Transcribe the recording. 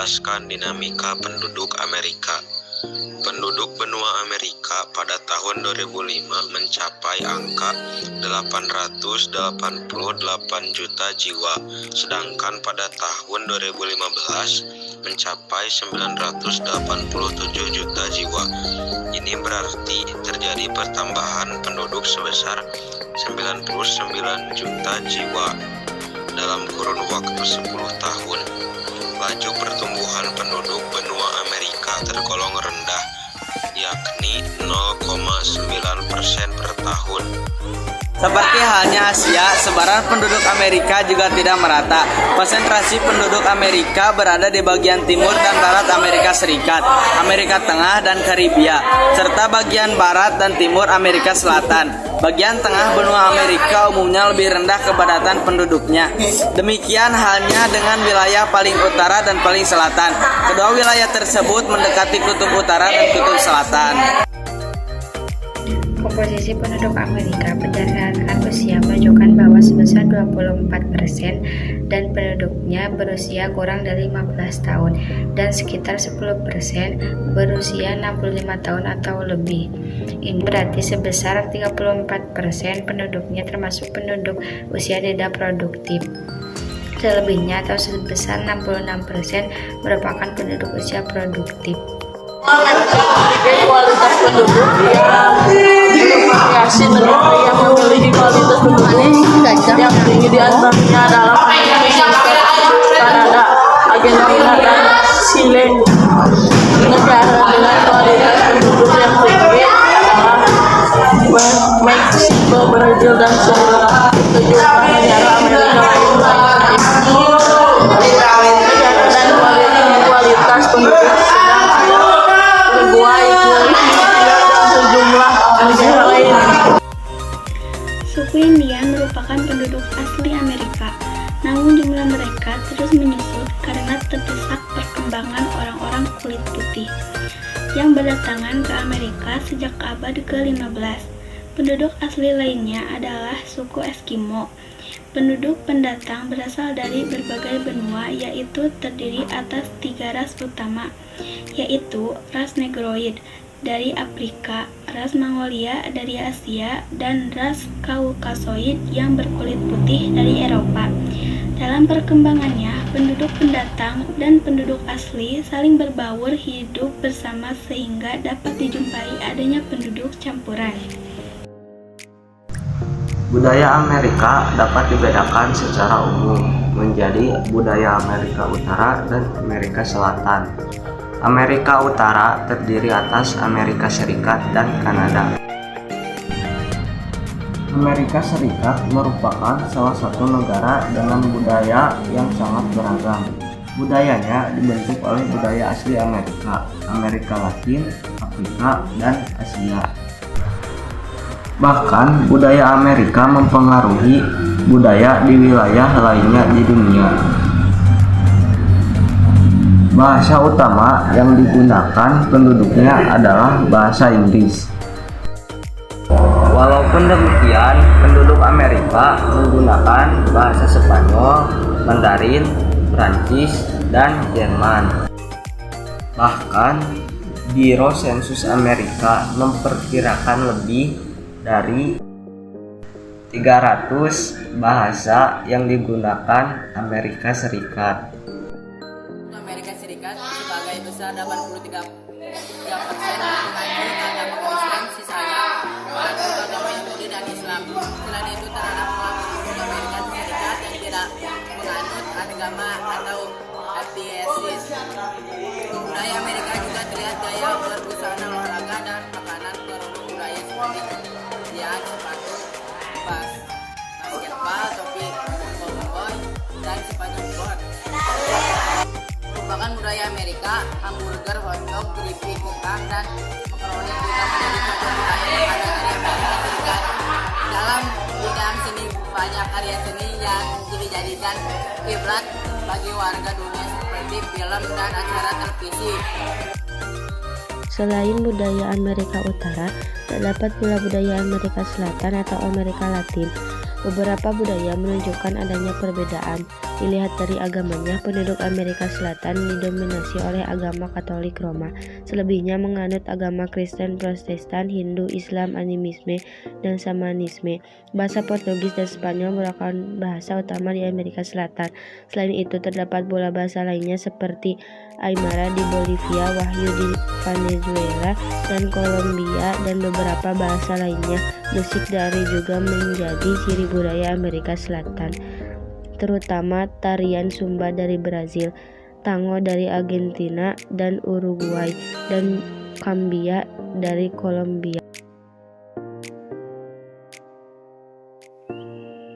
menjelaskan dinamika penduduk Amerika. Penduduk benua Amerika pada tahun 2005 mencapai angka 888 juta jiwa, sedangkan pada tahun 2015 mencapai 987 juta jiwa. Ini berarti terjadi pertambahan penduduk sebesar 99 juta jiwa dalam kurun waktu 10 tahun. Laju pertumbuhan penduduk benua Amerika tergolong rendah, yakni 0,9% per tahun. Seperti halnya Asia, sebaran penduduk Amerika juga tidak merata. Konsentrasi penduduk Amerika berada di bagian timur dan barat Amerika Serikat, Amerika Tengah dan Karibia, serta bagian barat dan timur Amerika Selatan. Bagian tengah benua Amerika umumnya lebih rendah kepadatan penduduknya. Demikian halnya dengan wilayah paling utara dan paling selatan. Kedua wilayah tersebut mendekati kutub utara dan kutub selatan. Komposisi penduduk Amerika berdasarkan usia menunjukkan bahwa sebesar 24% dan penduduknya berusia kurang dari 15 tahun dan sekitar 10% berusia 65 tahun atau lebih. Ini berarti sebesar 34% penduduknya termasuk penduduk usia tidak produktif. Selebihnya atau sebesar 66% merupakan penduduk usia produktif. Kualitas penduduk yang variasi negara yang memiliki kualitas penduduk yang tinggi di antaranya adalah Kanada, Argentina, dan Chile. Negara dengan kualitas penduduk yang tinggi adalah Meksiko, Brazil, dan sejumlah negara Amerika lain. Negara dan kualitas penduduk Suku Indian merupakan penduduk asli Amerika, namun jumlah mereka terus menyusut karena terdesak perkembangan orang-orang kulit putih yang berdatangan ke Amerika sejak abad ke-15. Penduduk asli lainnya adalah suku Eskimo. Penduduk pendatang berasal dari berbagai benua, yaitu terdiri atas 3 ras utama, yaitu ras Negroid dari Afrika, ras Mongolia dari Asia, dan ras Kaukasoid yang berkulit putih dari Eropa. Dalam perkembangannya, penduduk pendatang dan penduduk asli saling berbaur hidup bersama sehingga dapat dijumpai adanya penduduk campuran. Budaya Amerika dapat dibedakan secara umum menjadi budaya Amerika Utara dan Amerika Selatan. Amerika Utara terdiri atas Amerika Serikat dan Kanada. Amerika Serikat merupakan salah satu negara dengan budaya yang sangat beragam. Budayanya dibentuk oleh budaya asli Amerika, Amerika Latin, Afrika, dan Asia. Bahkan budaya Amerika mempengaruhi budaya di wilayah lainnya di dunia. Bahasa utama yang digunakan penduduknya adalah bahasa Inggris. Walaupun demikian, penduduk Amerika menggunakan bahasa Spanyol, Mandarin, Prancis, dan Jerman. Bahkan, Biro Sensus Amerika memperkirakan lebih dari 300 bahasa yang digunakan Amerika Serikat. Amerika Serikat sebagai besar 83% mengandung agama Kristen, sisanya mengandung agama Yahudi dan Islam. Selain itu terhadap penduduk Amerika Serikat yang tidak menganut agama atau ateis. Budaya Amerika juga terlihat gaya berbusana, olahraga, dan makanan produk budaya seperti pakaian, sepatu, basketball, topi cowboy, dan sepatu bot. Merupakan budaya Amerika, hamburger, hotdog, keripik, kentang, dan makaroni juga menjadi suatu budaya yang ada di Amerika Serikat. Dalam bidang seni, banyak karya seni yang dijadikan kiblat bagi warga dunia seperti film dan acara televisi. Selain budaya Amerika Utara, terdapat pula budaya Amerika Selatan atau Amerika Latin. Beberapa budaya menunjukkan adanya perbedaan. Dilihat dari agamanya, penduduk Amerika Selatan didominasi oleh agama Katolik Roma. Selebihnya menganut agama Kristen, Protestan, Hindu, Islam, animisme, dan Shamanisme. Bahasa Portugis dan Spanyol merupakan bahasa utama di Amerika Selatan. Selain itu, terdapat pula bahasa lainnya seperti Aymara di Bolivia, Wahyu di Venezuela dan Kolombia, dan beberapa bahasa lainnya. Musik dari juga menjadi ciri budaya Amerika Selatan, terutama tarian Sumba dari Brazil, tango dari Argentina dan Uruguay, dan cumbia dari Kolombia.